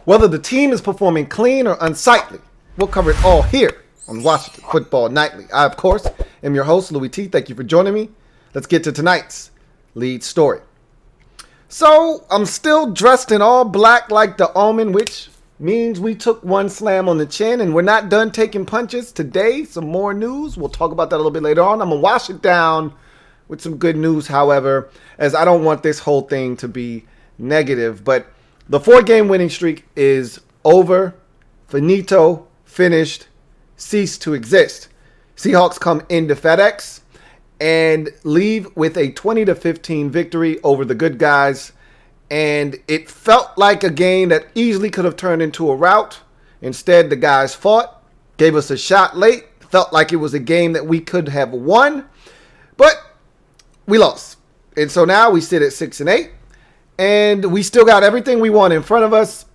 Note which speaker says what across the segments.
Speaker 1: whether the team is performing clean or unsightly. We'll cover it all here on Washington Football Nightly. I, of course, am your host, Louie T. Thank you for joining me. Let's get to tonight's lead story. So, I'm still dressed in all black like the Omen, which means we took one slam on the chin, and we're not done taking punches. Today, some more news. We'll talk about that a little bit later on. I'm going to wash it down with some good news, however, as I don't want this whole thing to be negative. But the 4-game winning streak is over, finito, finished, ceased to exist. Seahawks come into FedEx and leave with a 20-15 victory over the good guys. And it felt like a game that easily could have turned into a rout. Instead, the guys fought, gave us a shot late. Felt like it was a game that we could have won, but we lost. And so now we sit at 6-8, and we still got everything we want in front of us.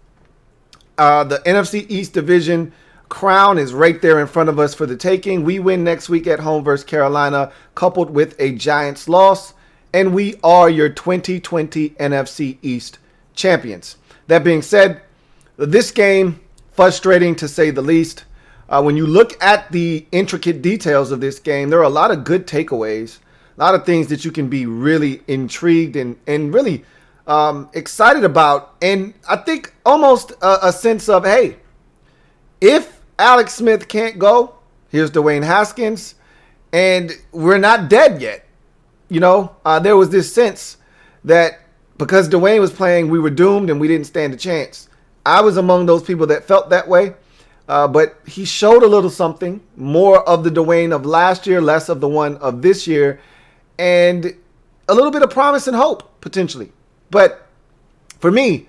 Speaker 1: The NFC East Division crown is right there in front of us for the taking. We win next week at home versus Carolina, coupled with a Giants loss, and we are your 2020 NFC East champions. That being said, this game, frustrating to say the least. When you look at the intricate details of this game, there are a lot of good takeaways, a lot of things that you can be really intrigued and really excited about. And I think almost a sense of, hey, if Alex Smith can't go, here's Dwayne Haskins, and we're not dead yet. You know, there was this sense that because Dwayne was playing, we were doomed and we didn't stand a chance. I was among those people that felt that way, but he showed a little something, more of the Dwayne of last year, less of the one of this year, and a little bit of promise and hope, potentially. But for me,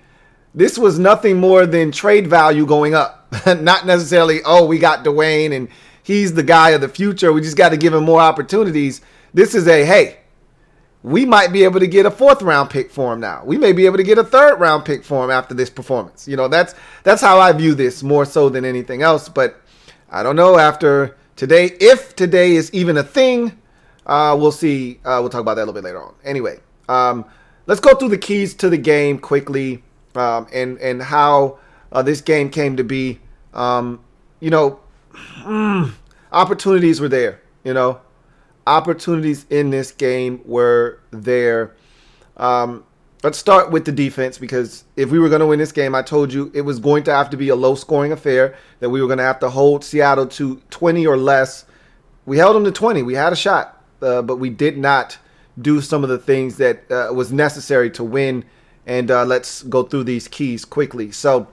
Speaker 1: this was nothing more than trade value going up. Not necessarily, oh, we got Dwayne and he's the guy of the future, we just got to give him more opportunities. This is a, hey, we might be able to get a 4th-round pick for him now. We may be able to get a 3rd-round pick for him after this performance. You know, that's how I view this more so than anything else. But I don't know after today, if today is even a thing, we'll see. We'll talk about that a little bit later on. Anyway, let's go through the keys to the game quickly, and how this game came to be. Opportunities were there, Opportunities in this game were there. Let's start with the defense, because if we were going to win this game, I told you it was going to have to be a low-scoring affair, that we were going to have to hold Seattle to 20 or less. We held them to 20. We had a shot, but we did not do some of the things that was necessary to win. And let's go through these keys quickly. So,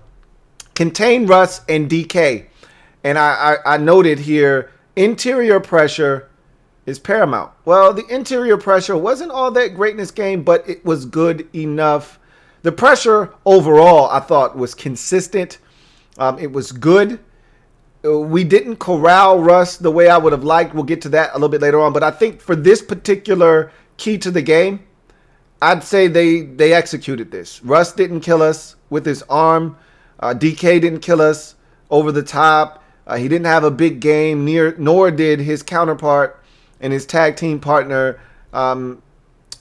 Speaker 1: contain Russ and DK. And I noted here, interior pressure is paramount. Well, the interior pressure wasn't all that great in this game, but it was good enough. The pressure overall, I thought, was consistent. It was good. We didn't corral Russ the way I would have liked. We'll get to that a little bit later on. But I think for this particular key to the game, I'd say they executed this. Russ didn't kill us with his arm. DK didn't kill us over the top. He didn't have a big game, nor did his counterpart and his tag team partner, Tyler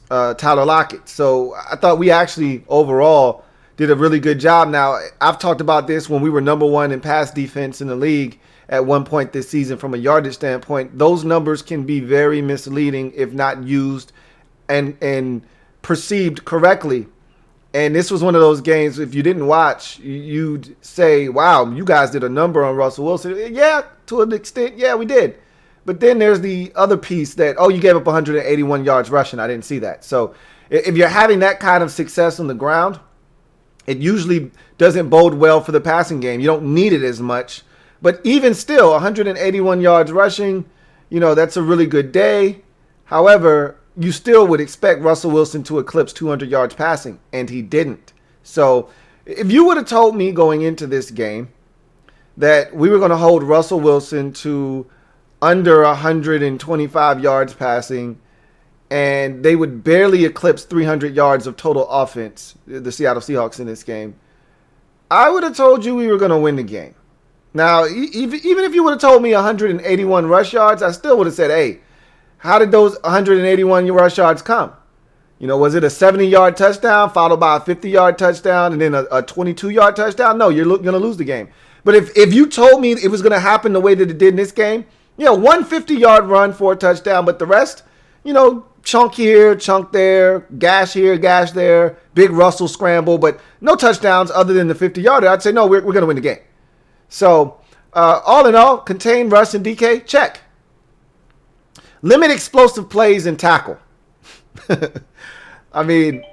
Speaker 1: Lockett. So I thought we actually overall did a really good job. Now, I've talked about this when we were number 1 in pass defense in the league at one point this season from a yardage standpoint. Those numbers can be very misleading if not used and perceived correctly. And this was one of those games, if you didn't watch, you'd say, wow, you guys did a number on Russell Wilson. Yeah, to an extent, yeah, we did. But then there's the other piece that, oh, you gave up 181 yards rushing. I didn't see that. So if you're having that kind of success on the ground, it usually doesn't bode well for the passing game. You don't need it as much. But even still, 181 yards rushing, that's a really good day. However, you still would expect Russell Wilson to eclipse 200 yards passing, and he didn't. So if you would have told me going into this game that we were going to hold Russell Wilson to under 125 yards passing, and they would barely eclipse 300 yards of total offense, the Seattle Seahawks in this game, I would have told you we were going to win the game. Now, even if you would have told me 181 rush yards, I still would have said, hey, how did those 181 rush yards come? Was it a 70-yard touchdown followed by a 50-yard touchdown and then a 22-yard touchdown? No, you're going to lose the game. But if you told me it was going to happen the way that it did in this game, one 50-yard run for a touchdown, but the rest, chunk here, chunk there, gash here, gash there, big Russell scramble, but no touchdowns other than the 50-yarder, I'd say, no, we're going to win the game. So, all in all, contain, rush, and DK, check. Limit explosive plays and tackle. I mean,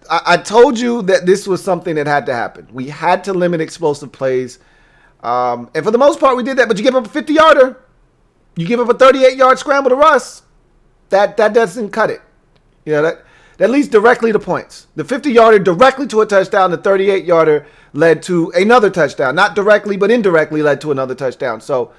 Speaker 1: I told you that this was something that had to happen. We had to limit explosive plays. And for the most part, we did that. But you give up a 50-yarder. You give up a 38-yard scramble to Russ. That doesn't cut it. That leads directly to points. The 50-yarder directly to a touchdown. The 38-yarder led to another touchdown. Not directly, but indirectly led to another touchdown. So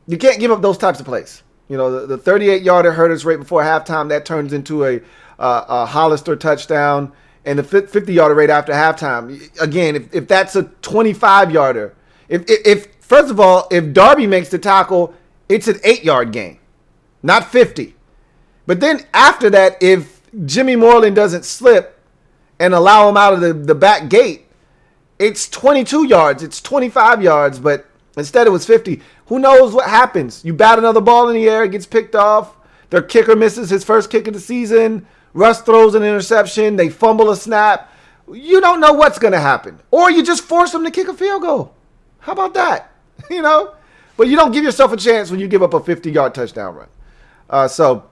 Speaker 1: you can't give up those types of plays. The 38-yarder hurt us right before halftime. That turns into a Hollister touchdown. And the 50-yarder right after halftime. Again, if that's a 25-yarder. If first of all, if Darby makes the tackle, it's an 8-yard gain. Not 50. But then after that, if Jimmy Moreland doesn't slip and allow him out of the back gate, it's 22 yards. It's 25 yards. But instead it was 50. Who knows what happens? You bat another ball in the air, it gets picked off. Their kicker misses his first kick of the season. Russ throws an interception. They fumble a snap. You don't know what's going to happen. Or you just force them to kick a field goal. How about that? But you don't give yourself a chance when you give up a 50-yard touchdown run. So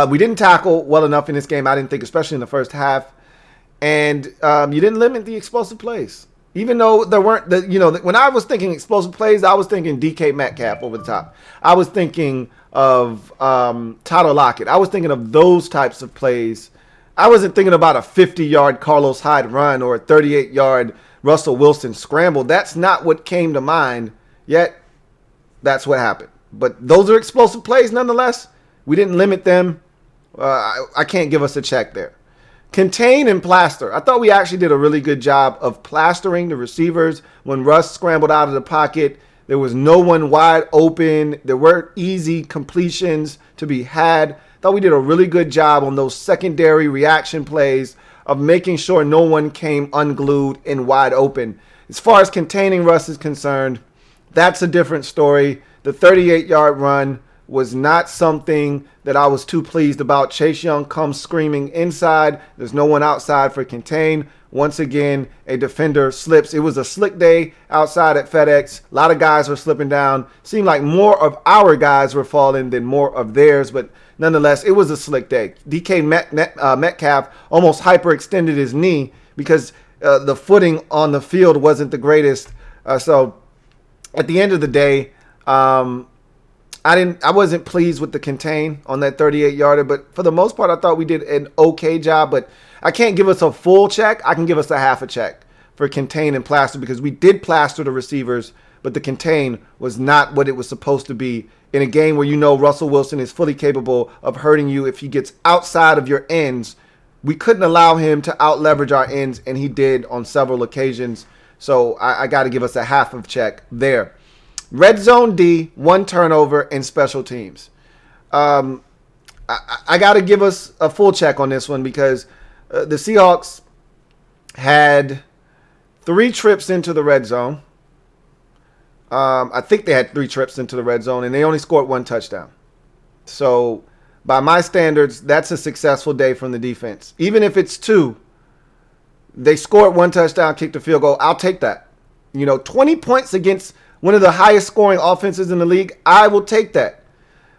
Speaker 1: we didn't tackle well enough in this game, I didn't think, especially in the first half. And you didn't limit the explosive plays. Even though there weren't, when I was thinking explosive plays, I was thinking DK Metcalf over the top. I was thinking of Tyler Lockett. I was thinking of those types of plays. I wasn't thinking about a 50-yard Carlos Hyde run or a 38-yard Russell Wilson scramble. That's not what came to mind, yet that's what happened. But those are explosive plays nonetheless. We didn't limit them. I can't give us a check there. Contain and plaster. I thought we actually did a really good job of plastering the receivers. When Russ scrambled out of the pocket, there was no one wide open. There weren't easy completions to be had. I thought we did a really good job on those secondary reaction plays of making sure no one came unglued and wide open. As far as containing Russ is concerned, that's a different story. The 38-yard run was not something that I was too pleased about. Chase Young comes screaming inside. There's no one outside for contain. Once again, a defender slips. It was a slick day outside at FedEx. A lot of guys were slipping down. Seemed like more of our guys were falling than more of theirs, but nonetheless, it was a slick day. DK Metcalf almost hyperextended his knee because the footing on the field wasn't the greatest. So at the end of the day, I wasn't pleased with the contain on that 38-yarder, but for the most part, I thought we did an okay job. But I can't give us a full check. I can give us a half a check for contain and plaster because we did plaster the receivers, but the contain was not what it was supposed to be in a game where Russell Wilson is fully capable of hurting you if he gets outside of your ends. We couldn't allow him to out-leverage our ends, and he did on several occasions. So I got to give us a half of check there. Red zone D, 1 turnover, and special teams. I got to give us a full check on this one because the Seahawks had 3 trips into the red zone. I think they had 3 trips into the red zone, and they only scored 1 touchdown. So by my standards, that's a successful day from the defense. Even if it's 2, they scored 1 touchdown, kicked a field goal. I'll take that. 20 points against one of the highest scoring offenses in the league, I will take that.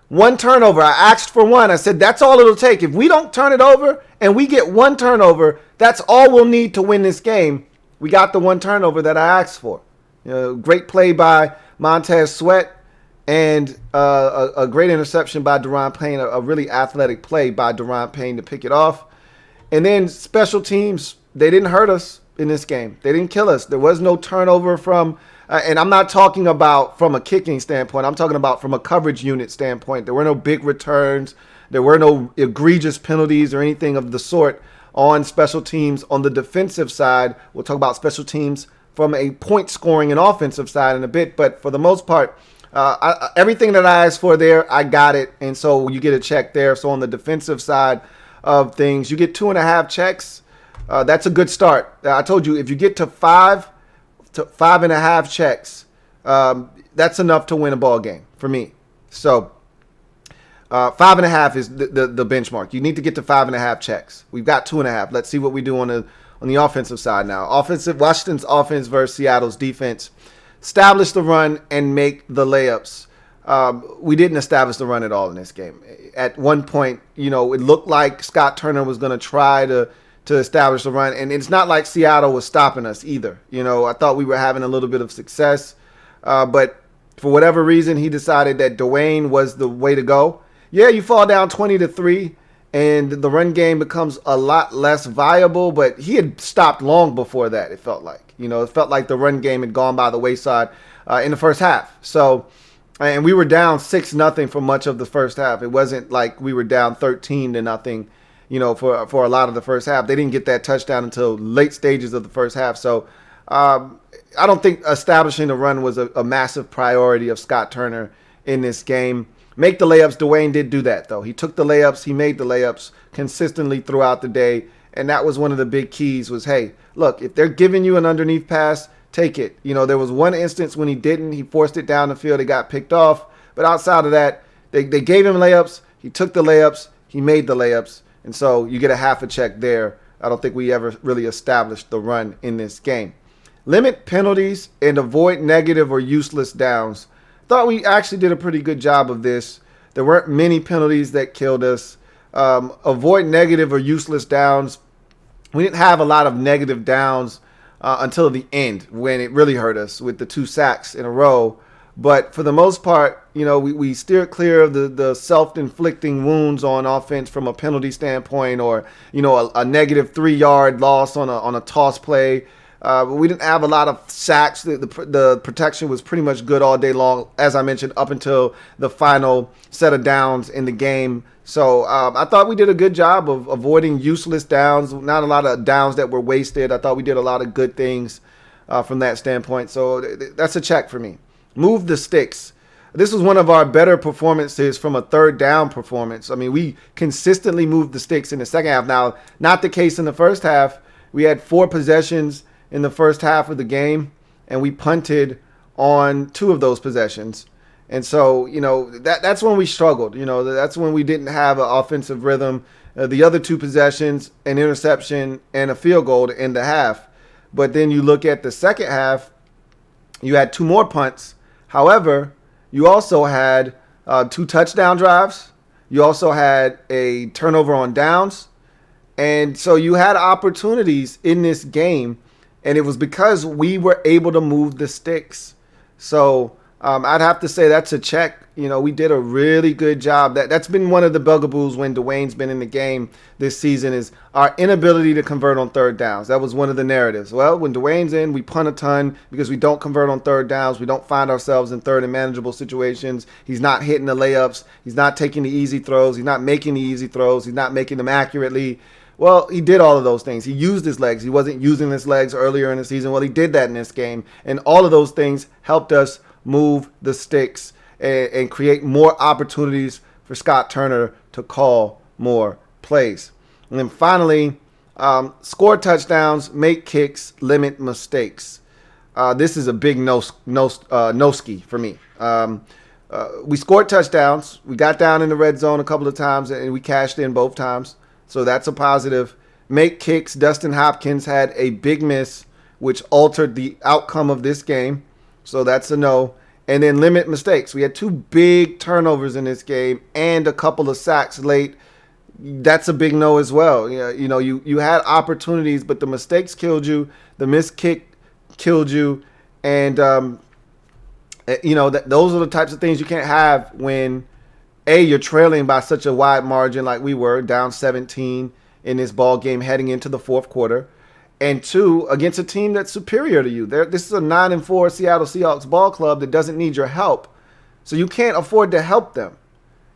Speaker 1: 1 turnover. I asked for 1. I said, that's all it'll take. If we don't turn it over and we get 1 turnover, that's all we'll need to win this game. We got the 1 turnover that I asked for. Great play by Montez Sweat and a great interception by Daron Payne, a really athletic play by Daron Payne to pick it off. And then special teams, they didn't hurt us in this game. They didn't kill us. There was no turnover from and I'm not talking about from a kicking standpoint. I'm talking about from a coverage unit standpoint. There were no big returns. There were no egregious penalties or anything of the sort on special teams. On the defensive side, we'll talk about special teams from a point scoring and offensive side in a bit. But for the most part, everything that I asked for there, I got it. And so you get a check there. So on the defensive side, of things. You get 2.5 checks. That's a good start. I told you, if you get to 5.5 checks, that's enough to win a ball game for me. So 5.5 is the benchmark. You need to get to 5.5 checks. We've got 2.5. Let's see what we do on the offensive side now. Washington's offense versus Seattle's defense. Establish the run and make the layups. We didn't establish the run at all in this game. At one point, it looked like Scott Turner was going to try to establish the run, and it's not like Seattle was stopping us either. I thought we were having a little bit of success, but for whatever reason, he decided that Dwayne was the way to go. Yeah, you fall down 20-3, and the run game becomes a lot less viable, but he had stopped long before that, it felt like. It felt like the run game had gone by the wayside in the first half. So, and we were down 6-0 for much of the first half. It wasn't like we were down 13-0, for a lot of the first half. They didn't get that touchdown until late stages of the first half. So, I don't think establishing the run was a massive priority of Scott Turner in this game. Make the layups. Dwayne did do that, though. He took the layups. He made the layups consistently throughout the day. And that was one of the big keys was, hey, look, if they're giving you an underneath pass, take it. There was one instance when he didn't. He forced it down the field. It got picked off. But outside of that, they gave him layups. He took the layups. He made the layups. And so you get a half a check there. I don't think we ever really established the run in this game. Limit penalties and avoid negative or useless downs. Thought we actually did a pretty good job of this. There weren't many penalties that killed us. Avoid negative or useless downs. We didn't have a lot of negative downs until the end when it really hurt us with the 2 sacks in a row. But for the most part, we steered clear of the self-inflicting wounds on offense from a penalty standpoint, or a negative 3-yard loss on a toss play. We didn't have a lot of sacks. The protection was pretty much good all day long, as I mentioned, up until the final set of downs in the game. So I thought we did a good job of avoiding useless downs, not a lot of downs that were wasted. I thought we did a lot of good things from that standpoint. So that's a check for me. Move the sticks. This was one of our better performances from a third down performance. I mean, we consistently moved the sticks in the second half. Now, not the case in the first half. We had 4 possessions in the first half of the game, and we punted on 2 of those possessions. And so, that's when we struggled. That's when we didn't have an offensive rhythm. The other 2 possessions, an interception and a field goal to end the half. But then you look at the second half, you had 2 more punts. However, you also had 2 touchdown drives. You also had a turnover on downs. And so you had opportunities in this game, and it was because we were able to move the sticks. So I'd have to say that's a check. We did a really good job. That's been one of the bugaboos when Dwayne's been in the game this season, is our inability to convert on third downs. That was one of the narratives. Well, when Dwayne's in, we punt a ton because we don't convert on third downs. We don't find ourselves in third and manageable situations. He's not hitting the layups. He's not taking the easy throws. He's not making the easy throws. He's not making them accurately. Well, he did all of those things. He used his legs. He wasn't using his legs earlier in the season. Well, he did that in this game. And all of those things helped us move the sticks and create more opportunities for Scott Turner to call more plays. And then finally, score touchdowns, make kicks, limit mistakes. This is a big no-ski for me. We scored touchdowns. We got down in the red zone a couple of times, and we cashed in both times. So that's a positive. Make kicks. Dustin Hopkins had a big miss, which altered the outcome of this game. So that's a no. And then limit mistakes. We had 2 big turnovers in this game and a couple of sacks late. That's a big no as well. You had opportunities, but the mistakes killed you. The missed kick killed you. And, those are the types of things you can't have when, A, you're trailing by such a wide margin like we were, down 17 in this ball game heading into the fourth quarter. And 2, against a team that's superior to you. This is a 9-4 Seattle Seahawks ball club that doesn't need your help. So you can't afford to help them.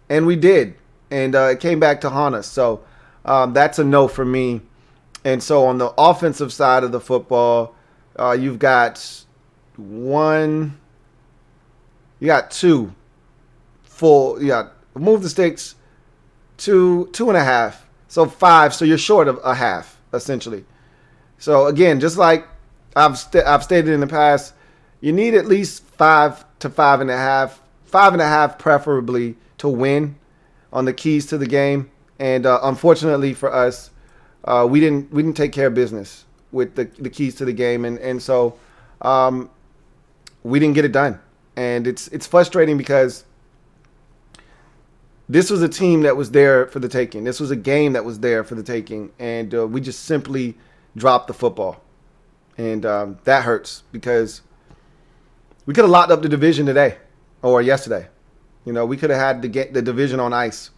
Speaker 1: And we did. And it came back to haunt us. So that's a no for me. And so on the offensive side of the football, you've got 2 full, move the sticks, 2.5 So 5. So you're short of a half, essentially. So again, just like I've stated in the past, you need at least 5 to 5.5, 5.5 preferably to win on the keys to the game. And unfortunately for us, we didn't take care of business with the keys to the game, and so we didn't get it done. And it's frustrating because this was a team that was there for the taking. This was a game that was there for the taking, and we just simply dropped the football. And that hurts because we could have locked up the division today or yesterday. You know, we could have had the division on ice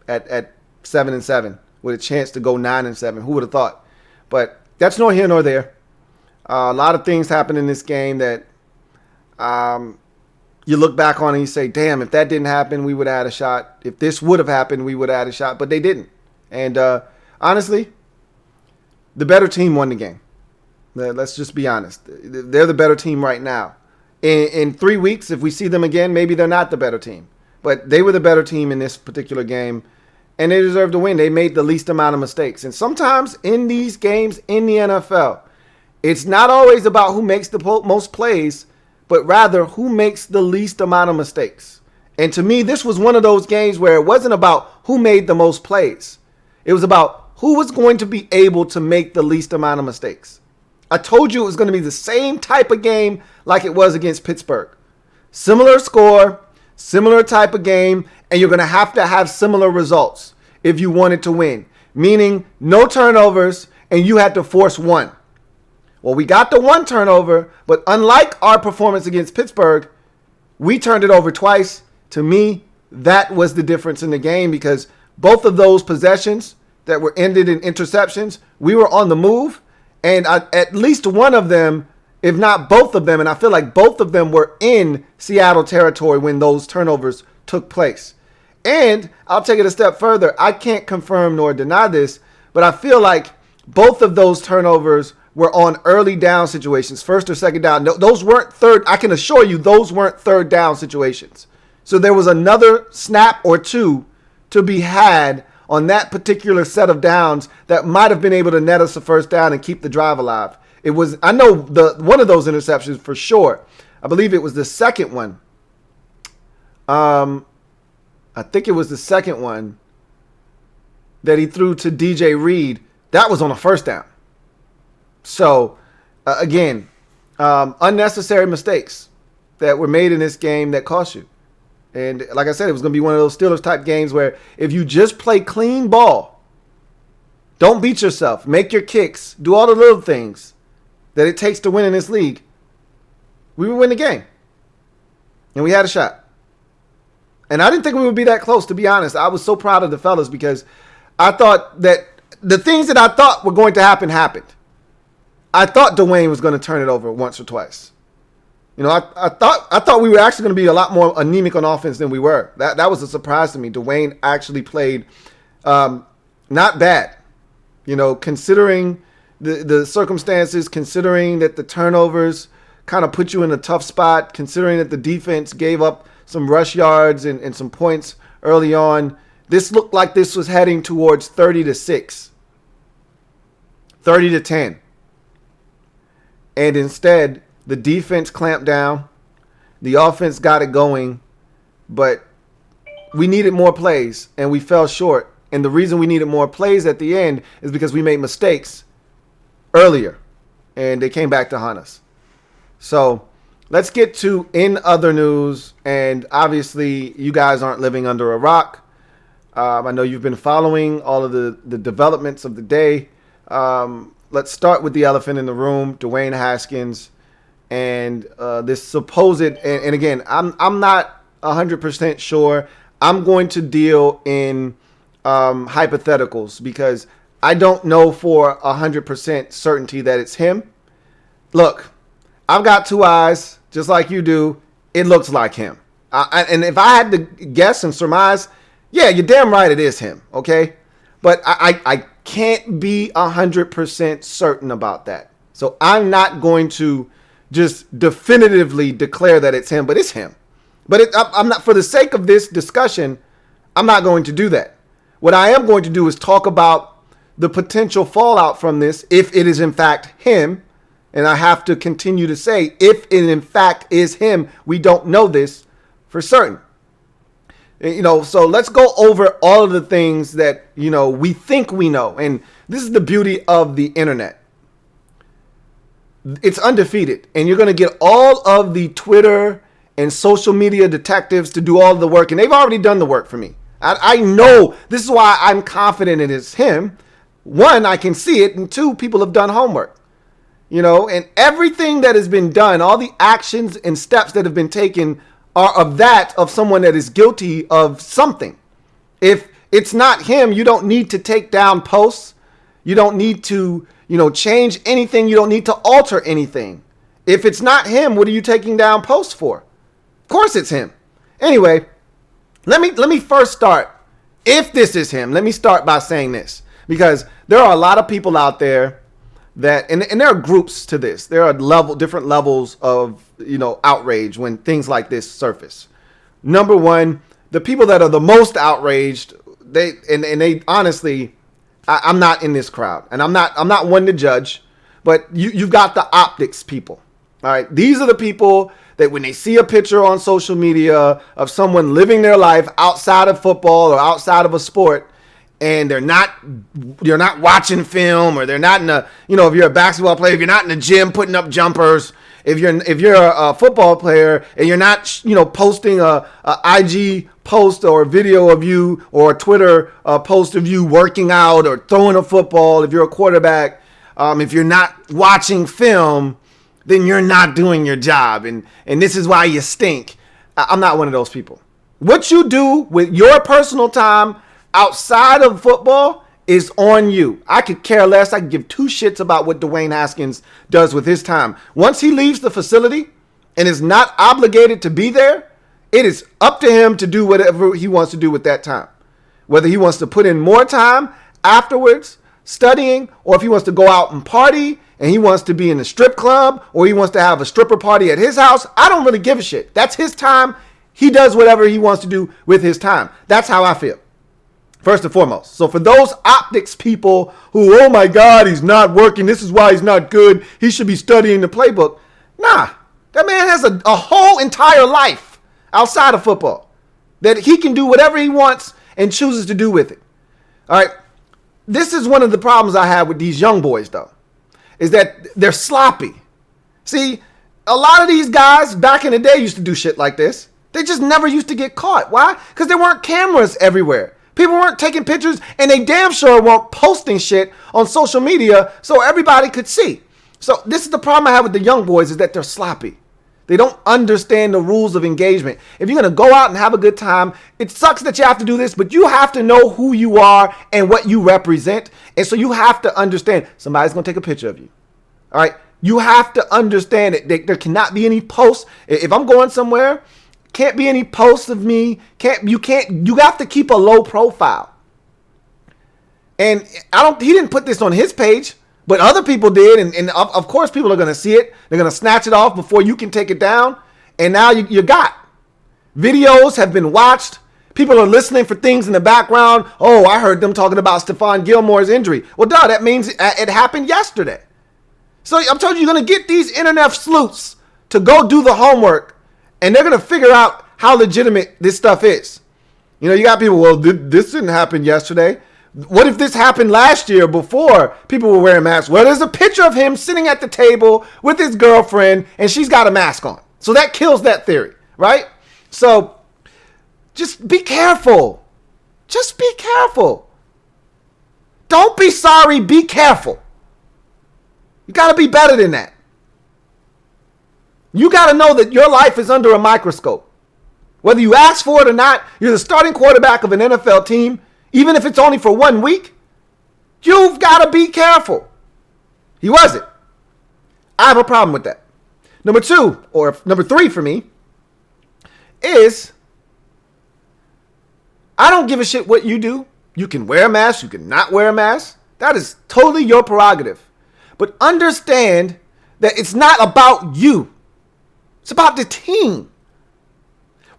Speaker 1: at 7-7 with a chance to go 9-7. Who would have thought? But that's nor here nor there. A lot of things happened in this game that you look back on and you say, damn, if that didn't happen, we would have had a shot. If this would have happened, we would have had a shot. But they didn't. And honestly, the better team won the game. Let's just be honest. They're the better team right now. In 3 weeks, if we see them again, maybe they're not the better team. But they were the better team in this particular game, and they deserve to win. They made the least amount of mistakes. And sometimes in these games in the NFL, it's not always about who makes the most plays, but rather who makes the least amount of mistakes. And to me, this was one of those games where it wasn't about who made the most plays. It was about who was going to be able to make the least amount of mistakes. I told you it was going to be the same type of game like it was against Pittsburgh. Similar score, similar type of game, and you're going to have similar results if you wanted to win. Meaning no turnovers, and you had to force one. Well, we got the one turnover, but unlike our performance against Pittsburgh, we turned it over twice. To me, that was the difference in the game because both of those possessions that were ended in interceptions, we were on the move, and at least one of them, if not both of them, and I feel like both of them were in Seattle territory when those turnovers took place. And I'll take it a step further. I can't confirm nor deny this, but I feel like both of those turnovers were on early down situations, first or second down. No, those weren't third. I can assure you those weren't third down situations. So there was another snap or two to be had on that particular set of downs that might have been able to net us a first down and keep the drive alive. It was, I know one of those interceptions for sure. I believe it was the second one. I think it was the second one that he threw to DJ Reed. That was on a first down. So, again, unnecessary mistakes that were made in this game that cost you. And like I said, it was going to be one of those Steelers type games where if you just play clean ball, don't beat yourself, make your kicks, do all the little things that it takes to win in this league, we would win the game. And we had a shot. And I didn't think we would be that close, to be honest. I was so proud of the fellas because I thought that the things that I thought were going to happen happened. I thought Dwayne was going to turn it over once or twice. You know, I thought we were actually going to be a lot more anemic on offense than we were. That was a surprise to me. Dwayne actually played not bad. You know, considering the circumstances, considering that the turnovers kind of put you in a tough spot, considering that the defense gave up some rush yards and some points early on, this looked like this was heading towards 30-6, 30-10. And instead, the defense clamped down. The offense got it going. But we needed more plays, and we fell short. And the reason we needed more plays at the end is because we made mistakes earlier, and they came back to haunt us. So let's get to in other news. And obviously, you guys aren't living under a rock. I know you've been following all of the developments of the day. Let's start with the elephant in the room, Dwayne Haskins, and this supposed. And again, I'm not 100% sure. I'm going to deal in hypotheticals because I don't know for 100% certainty that it's him. Look, I've got two eyes, just like you do. It looks like him. And if I had to guess and surmise, yeah, you're damn right it is him, okay? But I can't be 100% certain about that. So I'm not going to just definitively declare that it's him, but it's him. But I'm not, for the sake of this discussion, I'm not going to do that. What I am going to do is talk about the potential fallout from this if it is in fact him. And I have to continue to say, if it in fact is him, we don't know this for certain. So let's go over all of the things that, we think we know. And this is the beauty of the internet. It's undefeated. And you're going to get all of the Twitter and social media detectives to do all the work. And they've already done the work for me. I know this is why I'm confident it is him. One, I can see it. And two, people have done homework. And everything that has been done, all the actions and steps that have been taken are of someone that is guilty of something. If it's not him, you don't need to take down posts. You don't need to, change anything. You don't need to alter anything. If it's not him, what are you taking down posts for? Of course it's him. Anyway, let me first start. If this is him, let me start by saying this, because there are a lot of people out there that, and there are groups to this. There are different levels of, outrage when things like this surface. Number one, the people that are the most outraged, they honestly, I'm not in this crowd, and I'm not one to judge, but you've got the optics people. All right. These are the people that when they see a picture on social media of someone living their life outside of football or outside of a sport, and you're not watching film, or they're not in a, if you're a basketball player, if you're not in the gym putting up jumpers, if you're a football player and you're not, posting a IG post or a video of you, or a Twitter post of you working out or throwing a football, if you're a quarterback, if you're not watching film, then you're not doing your job. And this is why you stink. I'm not one of those people. What you do with your personal time outside of football is on you. I could care less. I could give two shits about what Dwayne Haskins does with his time. Once he leaves the facility and is not obligated to be there, it is up to him to do whatever he wants to do with that time. Whether he wants to put in more time afterwards, studying, or if he wants to go out and party and he wants to be in a strip club, or he wants to have a stripper party at his house, I don't really give a shit. That's his time. He does whatever he wants to do with his time. That's how I feel. First and foremost. So for those optics people who, oh my God, he's not working. This is why he's not good. He should be studying the playbook. Nah, that man has a whole entire life outside of football that he can do whatever he wants and chooses to do with it. All right. This is one of the problems I have with these young boys, though, is that they're sloppy. See, a lot of these guys back in the day used to do shit like this. They just never used to get caught. Why? Because there weren't cameras everywhere. People weren't taking pictures, and they damn sure weren't posting shit on social media so everybody could see. So this is the problem I have with the young boys, is that they're sloppy. They don't understand the rules of engagement. If you're going to go out and have a good time, it sucks that you have to do this, but you have to know who you are and what you represent. And so you have to understand somebody's going to take a picture of you. All right. You have to understand that there cannot be any posts. If I'm going somewhere, can't be any posts of me. You have to keep a low profile. And he didn't put this on his page, but other people did. And of course people are going to see it. They're going to snatch it off before you can take it down. And now you got videos have been watched. People are listening for things in the background. Oh, I heard them talking about Stephon Gilmore's injury. Well, duh, that means it happened yesterday. So I'm telling you, you're going to get these internet sleuths to go do the homework, and they're going to figure out how legitimate this stuff is. You got people, well, this didn't happen yesterday. What if this happened last year before people were wearing masks? Well, there's a picture of him sitting at the table with his girlfriend, and she's got a mask on. So that kills that theory, right? So just be careful. Just be careful. Don't be sorry. Be careful. You got to be better than that. You got to know that your life is under a microscope. Whether you ask for it or not, you're the starting quarterback of an NFL team, even if it's only for 1 week. You've got to be careful. He wasn't. I have a problem with that. Number 2, or number 3 for me, is I don't give a shit what you do. You can wear a mask. You can not wear a mask. That is totally your prerogative. But understand that it's not about you. It's about the team.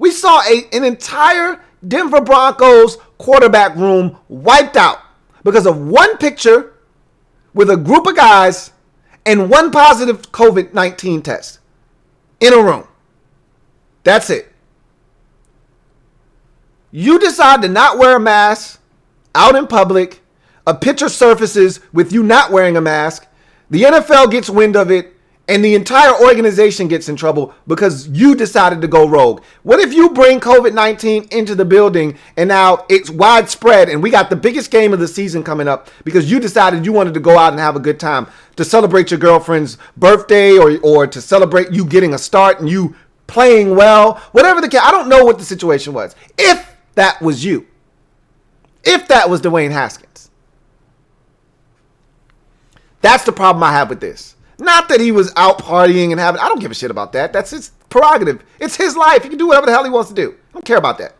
Speaker 1: We saw an entire Denver Broncos quarterback room wiped out because of one picture with a group of guys and one positive COVID-19 test in a room. That's it. You decide to not wear a mask out in public. A picture surfaces with you not wearing a mask. The NFL gets wind of it, and the entire organization gets in trouble because you decided to go rogue. What if you bring COVID-19 into the building and now it's widespread and we got the biggest game of the season coming up because you decided you wanted to go out and have a good time to celebrate your girlfriend's birthday or to celebrate you getting a start and you playing well, whatever the case. I don't know what the situation was. If that was you, if that was Dwayne Haskins, that's the problem I have with this. Not that he was out partying and having, I don't give a shit about that. That's his prerogative. It's his life. He can do whatever the hell he wants to do. I don't care about that.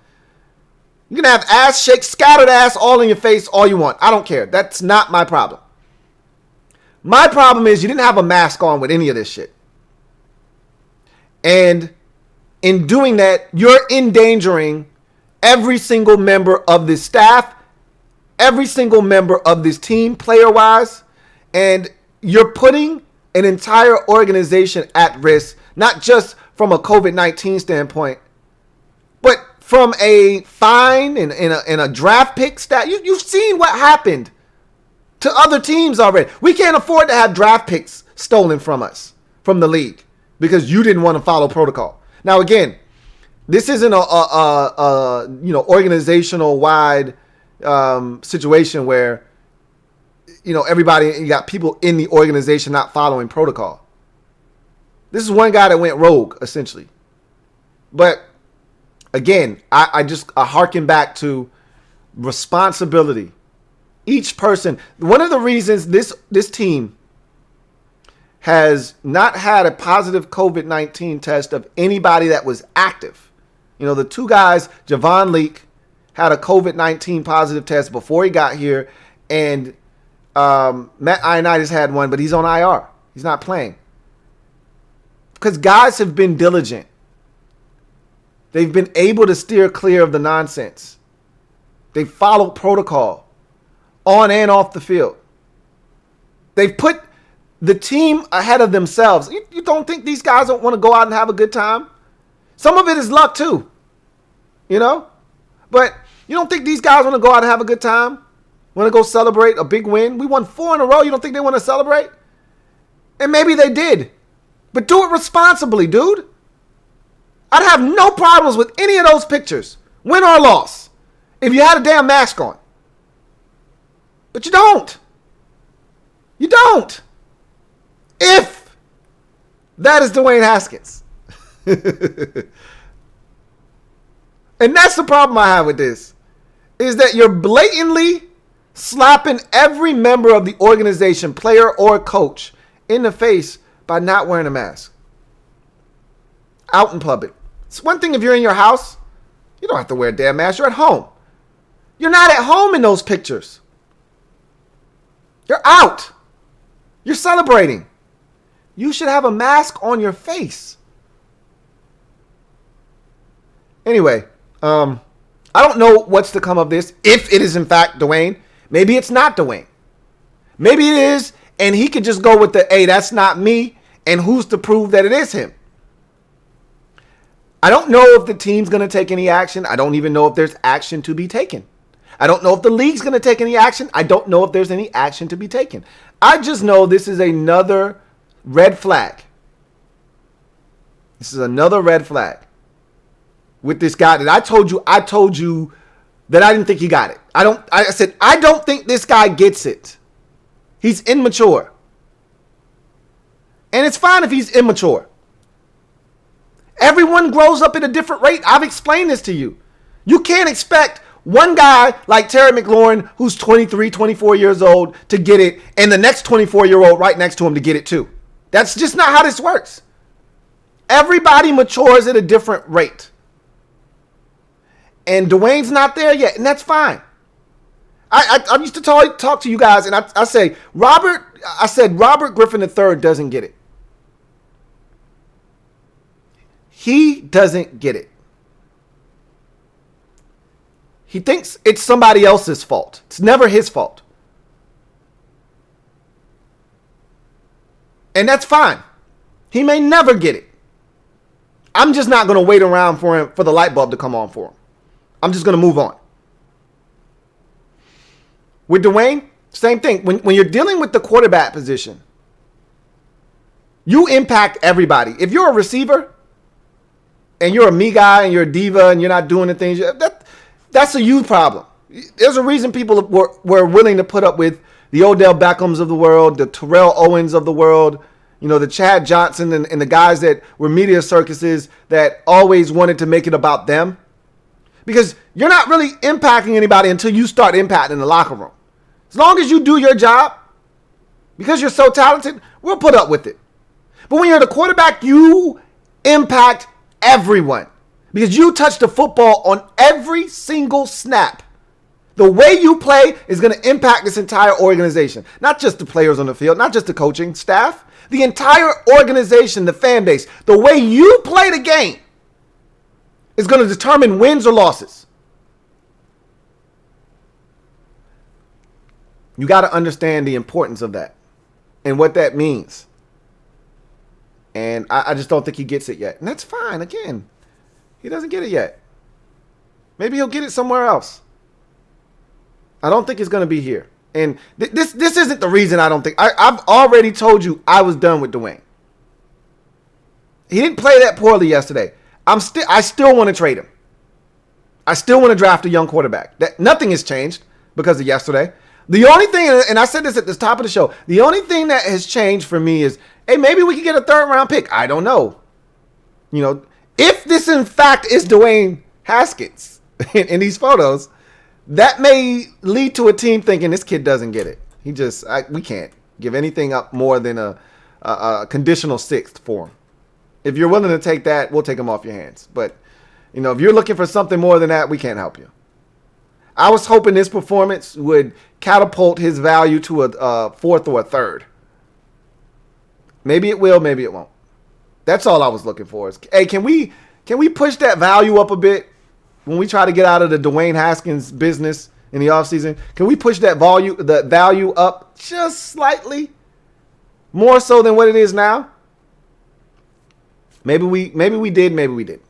Speaker 1: You can have ass shakes, scattered ass all in your face all you want. I don't care. That's not my problem. My problem is you didn't have a mask on with any of this shit. And in doing that, you're endangering every single member of this staff, every single member of this team, player-wise, and you're putting an entire organization at risk, not just from a COVID-19 standpoint, but from a fine and a draft pick stat. You've seen what happened to other teams already. We can't afford to have draft picks stolen from us, from the league, because you didn't want to follow protocol. Now, again, this isn't a organizational wide situation where everybody, you got people in the organization not following protocol. This is one guy that went rogue, essentially. But again, I harken back to responsibility. Each person, one of the reasons this team has not had a positive COVID-19 test of anybody that was active. The two guys, Javon Leak, had a COVID-19 positive test before he got here, and Matt Ioannidis had one, but he's on IR. He's not playing. Because guys have been diligent. They've been able to steer clear of the nonsense. They followed protocol on and off the field. They've put the team ahead of themselves. You don't think these guys don't want to go out and have a good time? Some of it is luck too. But you don't think these guys want to go out and have a good time? Want to go celebrate a big win? We won 4 in a row. You don't think they want to celebrate? And maybe they did. But do it responsibly, dude. I'd have no problems with any of those pictures, win or loss, if you had a damn mask on. But you don't. You don't. If that is Dwayne Haskins. And that's the problem I have with this, is that you're blatantly slapping every member of the organization, player or coach, in the face by not wearing a mask out in public. It's one thing if you're in your house. You don't have to wear a damn mask. You're at home. You're not at home in those pictures. You're out. You're celebrating. You should have a mask on your face. Anyway, I don't know what's to come of this. If it is in fact Dwayne, maybe it's not Dwayne. Maybe it is, and he could just go with the, hey, that's not me, and who's to prove that it is him? I don't know if the team's going to take any action. I don't even know if there's action to be taken. I don't know if the league's going to take any action. I don't know if there's any action to be taken. I just know this is another red flag. This is another red flag with this guy that I told you that I didn't think he got it. I said, I don't think this guy gets it. He's immature. And it's fine if he's immature. Everyone grows up at a different rate. I've explained this to you. You can't expect one guy like Terry McLaurin, who's 23, 24 years old, to get it, and the next 24-year-old right next to him to get it too. That's just not how this works. Everybody matures at a different rate. And Dwayne's not there yet, and that's fine. I used to talk to you guys, and I said Robert Griffin III doesn't get it. He doesn't get it. He thinks it's somebody else's fault. It's never his fault. And that's fine. He may never get it. I'm just not going to wait around for him for the light bulb to come on for him. I'm just going to move on. With Dwayne, same thing. When you're dealing with the quarterback position, you impact everybody. If you're a receiver and you're a me guy and you're a diva and you're not doing the things, that's a you problem. There's a reason people were willing to put up with the Odell Beckhams of the world, the Terrell Owens of the world, the Chad Johnson and the guys that were media circuses that always wanted to make it about them. Because you're not really impacting anybody until you start impacting the locker room. As long as you do your job, because you're so talented, we'll put up with it. But when you're the quarterback, you impact everyone. Because you touch the football on every single snap. The way you play is going to impact this entire organization. Not just the players on the field, not just the coaching staff. The entire organization, the fan base. The way you play the game is going to determine wins or losses. You got to understand the importance of that and what that means. And I just don't think he gets it yet. And that's fine. Again, he doesn't get it yet. Maybe he'll get it somewhere else. I don't think it's going to be here. And this isn't the reason I don't think. I've already told you I was done with Dwayne. He didn't play that poorly yesterday. I still want to trade him. I still want to draft a young quarterback. Nothing has changed because of yesterday. The only thing, and I said this at the top of the show, the only thing that has changed for me is, hey, maybe we could get a 3rd round pick. I don't know. If this in fact is Dwayne Haskins in these photos, that may lead to a team thinking this kid doesn't get it. We can't give anything up more than a conditional 6th for him. If you're willing to take that, we'll take him off your hands. But, if you're looking for something more than that, we can't help you. I was hoping this performance would catapult his value to a 4th or a 3rd. Maybe it will, maybe it won't. That's all I was looking for. Hey, can we push that value up a bit when we try to get out of the Dwayne Haskins business in the offseason? Can we push the value up just slightly more so than what it is now? Maybe we did, maybe we did.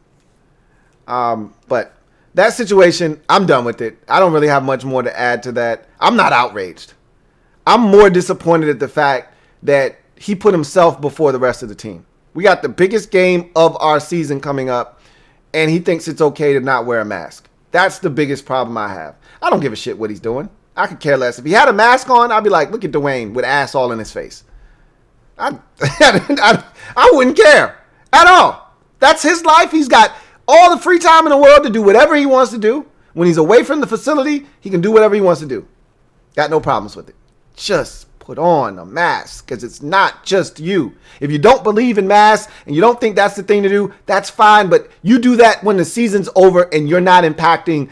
Speaker 1: But that situation, I'm done with it. I don't really have much more to add to that. I'm not outraged. I'm more disappointed at the fact that he put himself before the rest of the team. We got the biggest game of our season coming up, and he thinks it's okay to not wear a mask. That's the biggest problem I have. I don't give a shit what he's doing. I could care less. If he had a mask on, I'd be like, look at Dwayne with ass all in his face. I wouldn't care at all. That's his life. He's got all the free time in the world to do whatever he wants to do. When he's away from the facility, he can do whatever he wants to do. Got no problems with it. Just put on a mask, because it's not just you. If you don't believe in masks and you don't think that's the thing to do, that's fine. But you do that when the season's over and you're not impacting,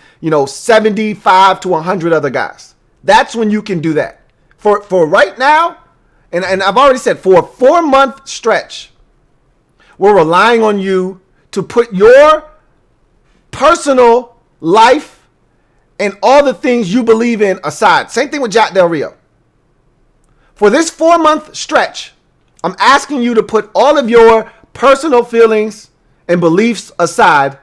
Speaker 1: 75 to 100 other guys. That's when you can do that. For right now, and I've already said, for a 4-month stretch, we're relying on you to put your personal life and all the things you believe in aside. Same thing with Jack Del Rio. For this 4-month stretch, I'm asking you to put all of your personal feelings and beliefs aside.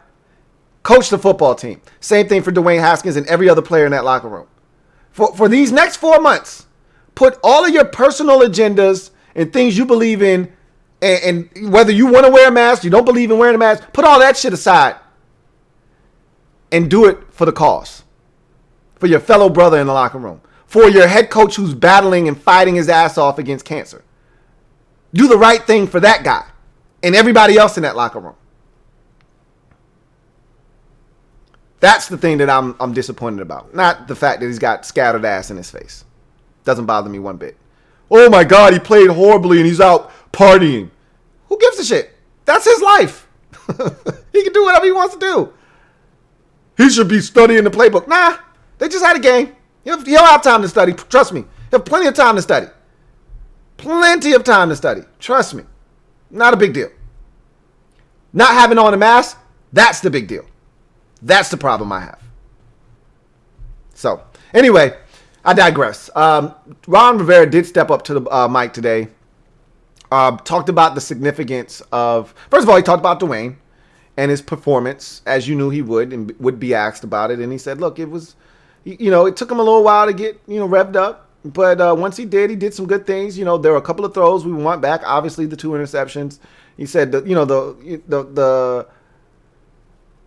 Speaker 1: Coach the football team. Same thing for Dwayne Haskins and every other player in that locker room. For these next 4 months, put all of your personal agendas and things you believe in, and whether you want to wear a mask, you don't believe in wearing a mask, put all that shit aside and do it for the cause. For your fellow brother in the locker room. For your head coach who's battling and fighting his ass off against cancer. Do the right thing for that guy and everybody else in that locker room. That's the thing that I'm disappointed about. Not the fact that he's got scattered ass in his face. Doesn't bother me one bit. Oh my God, he played horribly and he's out partying. Who gives a shit? That's his life. He can do whatever he wants to do. He should be studying the playbook. Nah, they just had a game. He'll have time to study. Trust me. He'll have plenty of time to study. Plenty of time to study. Trust me. Not a big deal. Not having on a mask, that's the big deal. That's the problem I have. So anyway, I digress. Ron Rivera did step up to the mic today. Talked about the significance of, first of all, he talked about Dwayne and his performance, as you knew he would, and would be asked about it. And he said, look, it was, it took him a little while to get, revved up. But once he did some good things. There were a couple of throws we want back. Obviously, the 2 interceptions. He said, that,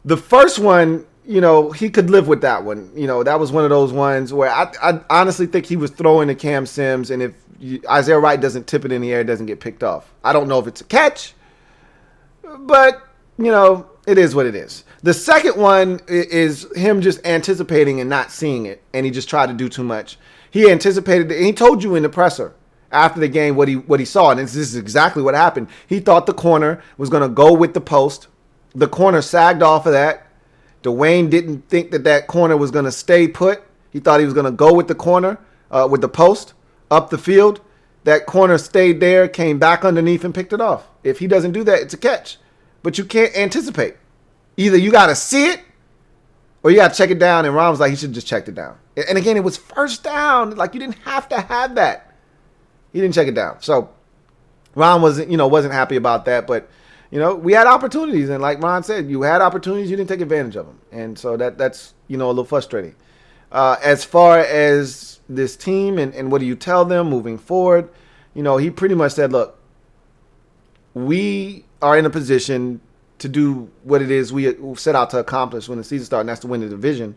Speaker 1: the first one, he could live with that one. That was one of those ones where I honestly think he was throwing to Cam Sims, and if Isaiah Wright doesn't tip it in the air, it doesn't get picked off. I don't know if it's a catch, but, it is what it is. The second one is him just anticipating and not seeing it, and he just tried to do too much. He anticipated it, and he told you in the presser after the game what he saw, and this is exactly what happened. He thought the corner was going to go with the post. The corner sagged off of that. Dwayne didn't think that corner was going to stay put. He thought he was going to go with the corner, with the post, up the field. That corner stayed there, came back underneath, and picked it off. If he doesn't do that, it's a catch. But you can't anticipate. Either you got to see it, or you got to check it down, and Ron was like, he should have just checked it down. And again, it was first down. Like, you didn't have to have that. He didn't check it down. So Ron wasn't happy about that, but we had opportunities, and like Ron said, you had opportunities, you didn't take advantage of them, and so that's a little frustrating. As far as this team and what do you tell them moving forward, he pretty much said, look, we are in a position to do what it is we set out to accomplish when the season started, and that's to win the division.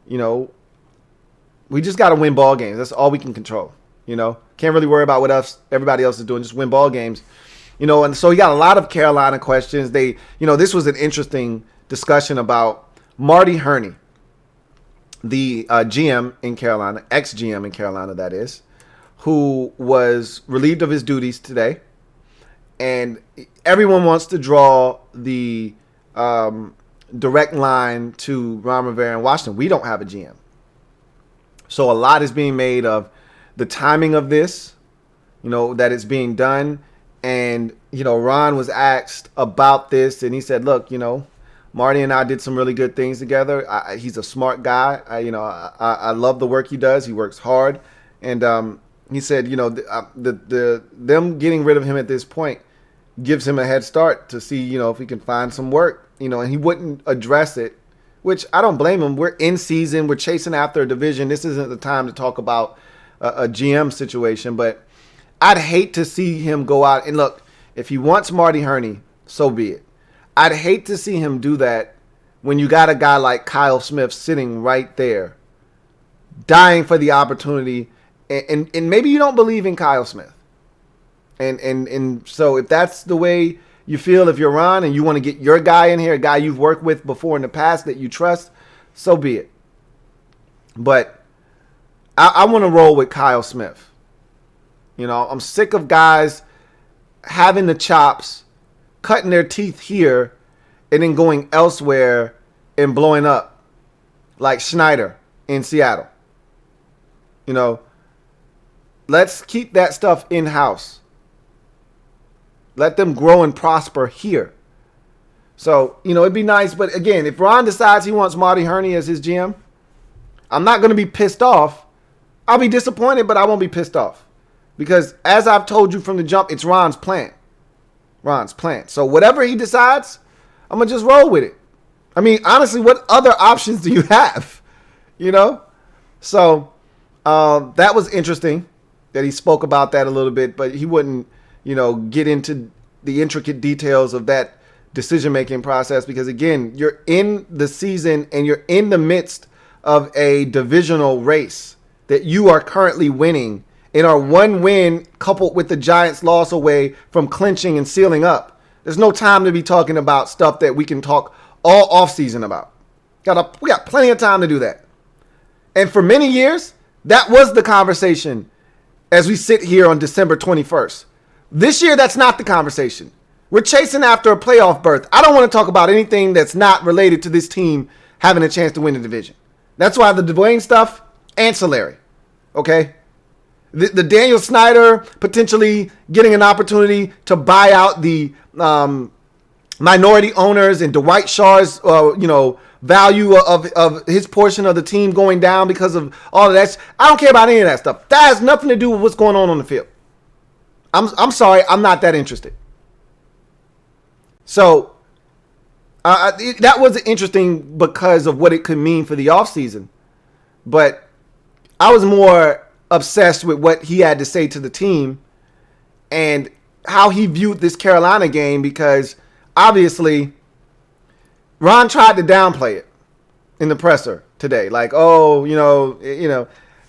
Speaker 1: We just got to win ball games. That's all we can control. Can't really worry about what everybody else is doing. Just win ball games. And so he got a lot of Carolina questions. This was an interesting discussion about Marty Hurney, the GM in Carolina, ex-GM in Carolina, that is, who was relieved of his duties today. And everyone wants to draw the direct line to Ron Rivera in Washington. We don't have a GM. So a lot is being made of the timing of this, that it's being done. And, Ron was asked about this, and he said, look, Marty and I did some really good things together. He's a smart guy. I love the work he does. He works hard. And he said, them getting rid of him at this point gives him a head start to see, if he can find some work, and he wouldn't address it, which I don't blame him. We're in season. We're chasing after a division. This isn't the time to talk about a GM situation, but I'd hate to see him go out and look, if he wants Marty Hurney, so be it. I'd hate to see him do that when you got a guy like Kyle Smith sitting right there, dying for the opportunity, and maybe you don't believe in Kyle Smith. And so if that's the way you feel, if you're Ron and you want to get your guy in here, a guy you've worked with before in the past that you trust, so be it. But I want to roll with Kyle Smith. I'm sick of guys having the chops, cutting their teeth here, and then going elsewhere and blowing up like Schneider in Seattle. Let's keep that stuff in-house. Let them grow and prosper here. So, it'd be nice. But again, if Ron decides he wants Marty Hurney as his GM, I'm not going to be pissed off. I'll be disappointed, but I won't be pissed off. Because as I've told you from the jump, it's Ron's plan. Ron's plan. So whatever he decides, I'm going to just roll with it. I mean, honestly, what other options do you have? So that was interesting that he spoke about that a little bit, but he wouldn't, get into the intricate details of that decision-making process because, again, you're in the season and you're in the midst of a divisional race that you are currently winning and are one win coupled with the Giants' loss away from clinching and sealing up. There's no time to be talking about stuff that we can talk all offseason about. We got plenty of time to do that. And for many years, that was the conversation as we sit here on December 21st. This year, that's not the conversation. We're chasing after a playoff berth. I don't want to talk about anything that's not related to this team having a chance to win the division. That's why the Dwayne stuff, ancillary. Okay? The Daniel Snyder potentially getting an opportunity to buy out the minority owners and Dwight Shaw's, value of his portion of the team going down because of all of that. I don't care about any of that stuff. That has nothing to do with what's going on the field. I'm sorry, I'm not that interested. So that was interesting because of what it could mean for the offseason. But I was more obsessed with what he had to say to the team and how he viewed this Carolina game, because obviously Ron tried to downplay it in the presser today. Like, oh,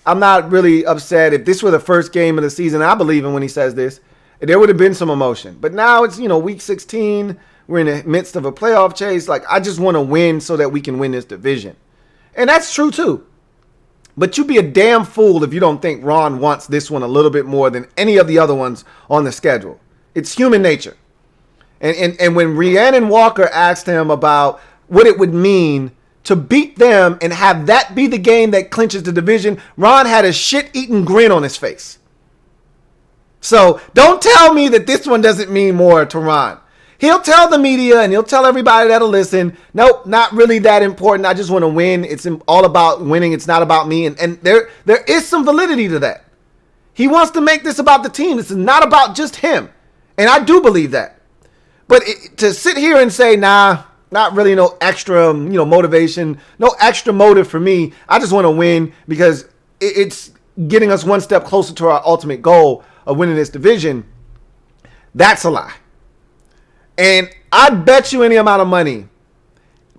Speaker 1: I'm not really upset. If this were the first game of the season, I believe him when he says this, there would have been some emotion. But now it's, week 16. We're in the midst of a playoff chase. Like, I just want to win so that we can win this division. And that's true, too. But you'd be a damn fool if you don't think Ron wants this one a little bit more than any of the other ones on the schedule. It's human nature. And when Rhiannon Walker asked him about what it would mean to beat them and have that be the game that clinches the division, Ron had a shit-eating grin on his face. So don't tell me that this one doesn't mean more to Ron. He'll tell the media and he'll tell everybody that'll listen, nope, not really that important. I just want to win. It's all about winning. It's not about me. And there is some validity to that. He wants to make this about the team. This is not about just him. And I do believe that. But to sit here and say, nah, not really no extra, motivation, no extra motive for me. I just want to win because it's getting us one step closer to our ultimate goal of winning this division. That's a lie. And I bet you any amount of money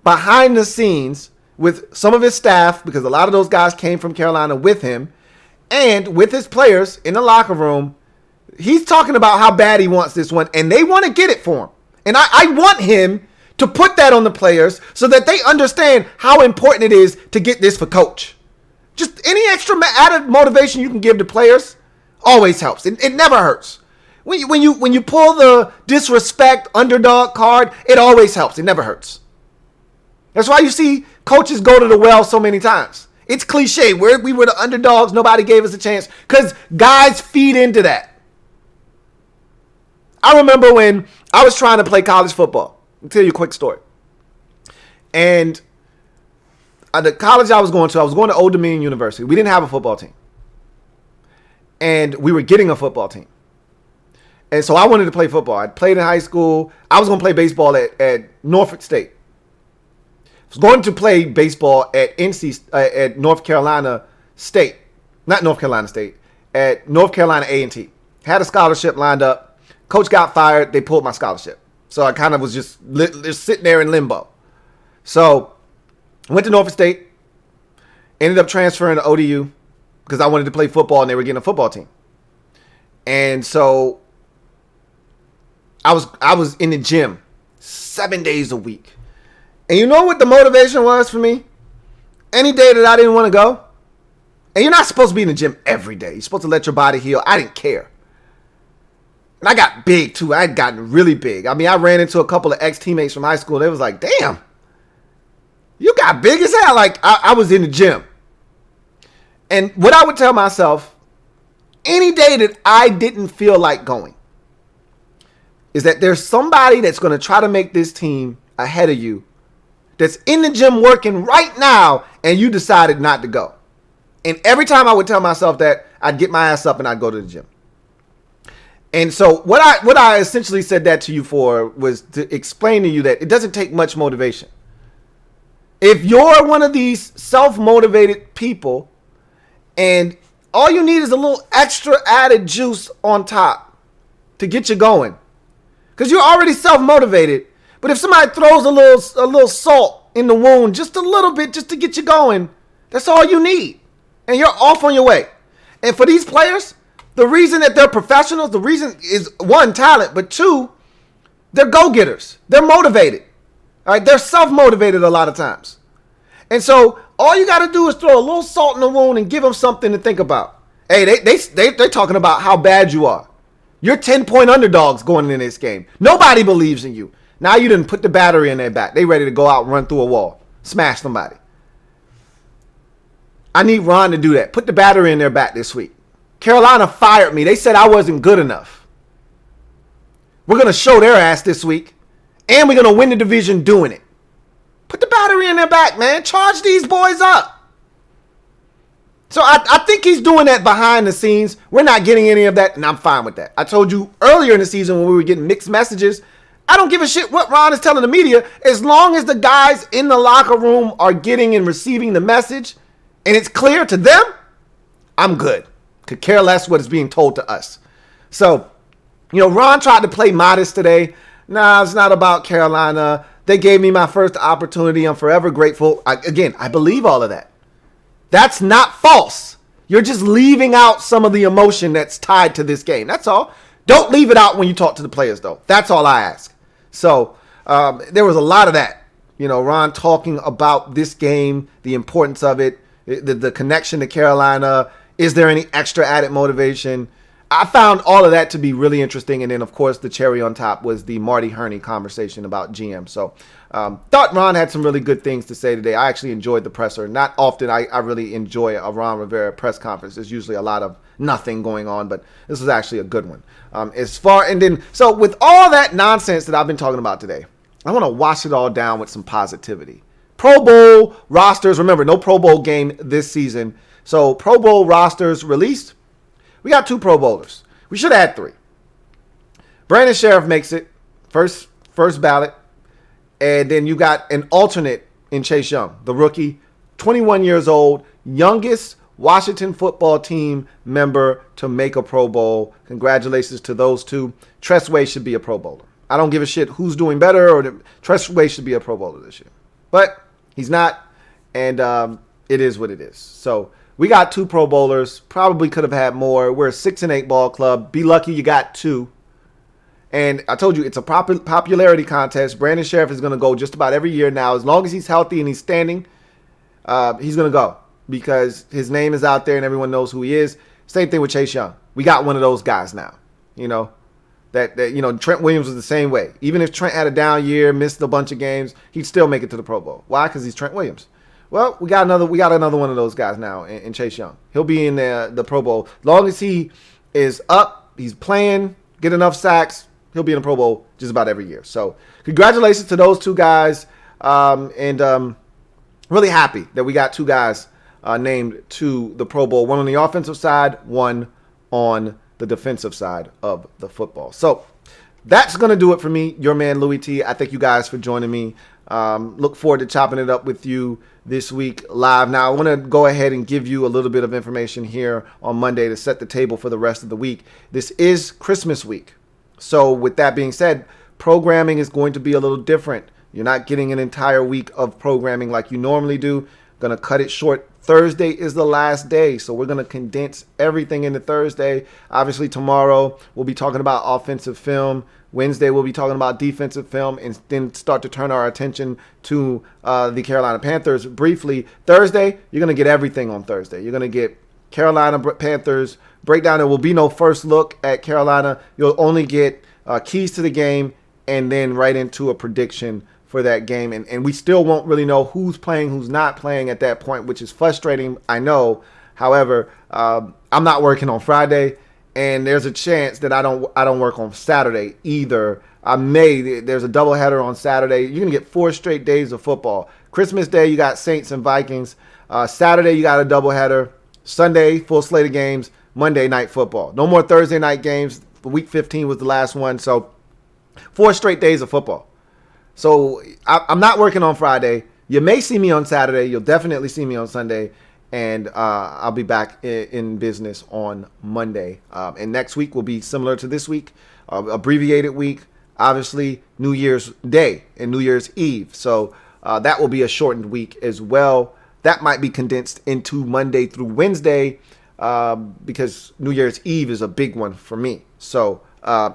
Speaker 1: behind the scenes with some of his staff, because a lot of those guys came from Carolina with him, and with his players in the locker room, he's talking about how bad he wants this one, and they want to get it for him. And I want him to put that on the players so that they understand how important it is to get this for coach. Just any extra added motivation you can give to players always helps. It never hurts. When you pull the disrespect underdog card, it always helps. It never hurts. That's why you see coaches go to the well so many times. It's cliche. We were the underdogs. Nobody gave us a chance, because guys feed into that. I remember when I was trying to play college football. I'll tell you a quick story. And at the college I was going to Old Dominion University. We didn't have a football team. And we were getting a football team. And so I wanted to play football. I played in high school. I was going to play baseball at Norfolk State. I was going to play baseball at at North Carolina State. Not North Carolina State. At North Carolina A&T. Had a scholarship lined up. Coach got fired. They pulled my scholarship. So I kind of was just sitting there in limbo. So went to Norfolk State. Ended up transferring to ODU because I wanted to play football and they were getting a football team. And so I was in the gym 7 days a week. And you know what the motivation was for me? Any day that I didn't want to go. And you're not supposed to be in the gym every day. You're supposed to let your body heal. I didn't care. And I got big too. I had gotten really big. I mean, I ran into a couple of ex-teammates from high school. They was like, damn, you got big as hell. Like, I was in the gym. And what I would tell myself, any day that I didn't feel like going, is that there's somebody that's going to try to make this team ahead of you that's in the gym working right now, and you decided not to go. And every time I would tell myself that, I'd get my ass up and I'd go to the gym. And so what I essentially said that to you for was to explain to you that it doesn't take much motivation. If you're one of these self-motivated people and all you need is a little extra added juice on top to get you going, because you're already self-motivated, but if somebody throws a little salt in the wound, just a little bit, just to get you going, that's all you need. And you're off on your way. And for these players, the reason that they're professionals, the reason is, one, talent, but two, they're go-getters. They're motivated. All right, they're self-motivated a lot of times. And so all you got to do is throw a little salt in the wound and give them something to think about. Hey, they're talking about how bad you are. You're 10-point underdogs going in this game. Nobody believes in you. Now you didn't put the battery in their back. They ready to go out and run through a wall, smash somebody. I need Ron to do that. Put the battery in their back this week. Carolina fired me. They said I wasn't good enough. We're going to show their ass this week, and we're going to win the division doing it. Put the battery in their back, man. Charge these boys up. So I think he's doing that behind the scenes. We're not getting any of that, and I'm fine with that. I told you earlier in the season when we were getting mixed messages, I don't give a shit what Ron is telling the media. As long as the guys in the locker room are getting and receiving the message, and it's clear to them, I'm good. Could care less what is being told to us. So, Ron tried to play modest today. Nah, it's not about Carolina. They gave me my first opportunity. I'm forever grateful. I believe all of that. That's not false. You're just leaving out some of the emotion that's tied to this game. That's all. Don't leave it out when you talk to the players, though. That's all I ask. So there was a lot of that. Ron talking about this game, the importance of it, the connection to Carolina. Is there any extra added motivation? I found all of that to be really interesting. And then, of course, the cherry on top was the Marty Herney conversation about GM. So thought Ron had some really good things to say today. I actually enjoyed the presser. Not often I really enjoy a Ron Rivera press conference. There's usually a lot of nothing going on, but this was actually a good one. So with all that nonsense that I've been talking about today, I want to wash it all down with some positivity. Pro Bowl rosters. Remember, no Pro Bowl game this season. So Pro Bowl rosters released. We got 2 Pro Bowlers. We should have had 3. Brandon Sheriff makes it first ballot. And then you got an alternate in Chase Young, the rookie, 21 years old, youngest Washington football team member to make a Pro Bowl. Congratulations to those 2. Tressway should be a Pro Bowler. I don't give a shit who's doing better, Tressway should be a Pro Bowler this year. But he's not, and it is what it is. So we got 2 Pro Bowlers. Probably could have had more. We're a 6-8 ball club. Be lucky you got 2. And I told you, it's a popularity contest. Brandon Sheriff is going to go just about every year now. As long as he's healthy and he's standing, he's going to go. Because his name is out there and everyone knows who he is. Same thing with Chase Young. We got one of those guys now. Trent Williams was the same way. Even if Trent had a down year, missed a bunch of games, he'd still make it to the Pro Bowl. Why? Because he's Trent Williams. Well, we got another one of those guys now in Chase Young. He'll be in the Pro Bowl. As long as he is up, he's playing, get enough sacks, he'll be in the Pro Bowl just about every year. So congratulations to those 2 guys. Really happy that we got 2 guys named to the Pro Bowl. One on the offensive side, one on the defensive side of the football. So that's going to do it for me, your man Louie T. I thank you guys for joining me. Look forward to chopping it up with you this week live. Now, I want to go ahead and give you a little bit of information here on Monday to set the table for the rest of the week. This is Christmas week. So with that being said, programming is going to be a little different. You're not getting an entire week of programming like you normally do. Going to cut it short. Thursday is the last day, so we're going to condense everything into Thursday. Obviously, tomorrow we'll be talking about offensive film. Wednesday we'll be talking about defensive film, and then start to turn our attention to the Carolina Panthers briefly. Thursday, you're going to get everything on Thursday. You're going to get Carolina Panthers breakdown. There will be no first look at Carolina. You'll only get keys to the game and then right into a prediction for that game. And we still won't really know who's playing, who's not playing at that point, which is frustrating, I know. However, I'm not working on Friday, and there's a chance that I don't work on Saturday either. There's a doubleheader on Saturday. You're going to get 4 straight days of football. Christmas Day, you got Saints and Vikings. Saturday, you got a doubleheader. Sunday, full slate of games. Monday, night football. No more Thursday night games. Week 15 was the last one. So 4 straight days of football. So I'm not working on Friday. You may see me on Saturday. You'll definitely see me on Sunday. And I'll be back in business on Monday. And next week will be similar to this week. Abbreviated week. Obviously, New Year's Day and New Year's Eve. So that will be a shortened week as well. That might be condensed into Monday through Wednesday because New Year's Eve is a big one for me. So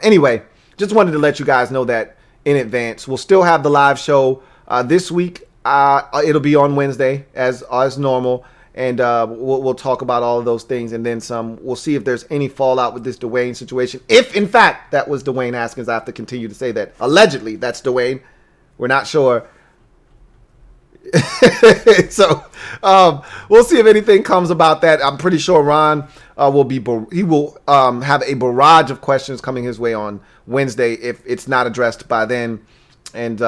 Speaker 1: anyway, just wanted to let you guys know that in advance. We'll still have the live show this week. It'll be on Wednesday as normal. And we'll talk about all of those things and then some. We'll see if there's any fallout with this Dwayne situation. If, in fact, that was Dwayne Haskins, I have to continue to say that. Allegedly, that's Dwayne. We're not sure. So we'll see if anything comes about that. I'm pretty sure Ron will have a barrage of questions coming his way on Wednesday if it's not addressed by then. And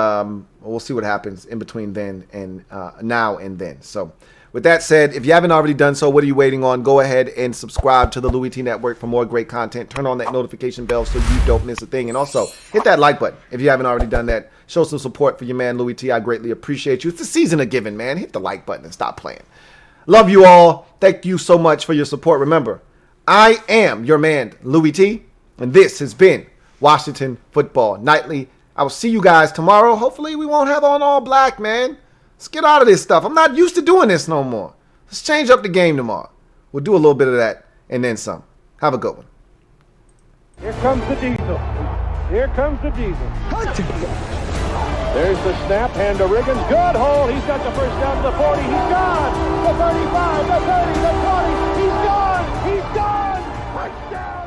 Speaker 1: we'll see what happens in between then and now and then. So with that said, if you haven't already done so, what are you waiting on? Go ahead and subscribe to the Louie T Network for more great content. Turn on that notification bell so you don't miss a thing. And also hit that like button if you haven't already done that. Show some support for your man Louie T. I greatly appreciate you. It's the season of giving, man. Hit the like button and stop playing. Love you all. Thank you so much for your support. Remember, I am your man Louie T, and this has been Washington Football Nightly. I will see you guys tomorrow. Hopefully we won't have on all black, man. Let's get out of this stuff. I'm not used to doing this no more. Let's change up the game tomorrow. We'll do a little bit of that and then some. Have a good one.
Speaker 2: Here comes the diesel. Here comes the diesel. There's the snap. Hand to Riggins. Good hold. He's got the first down to the 40. He's gone. The 35, the 30, the 20. He's gone. He's gone. Touchdown.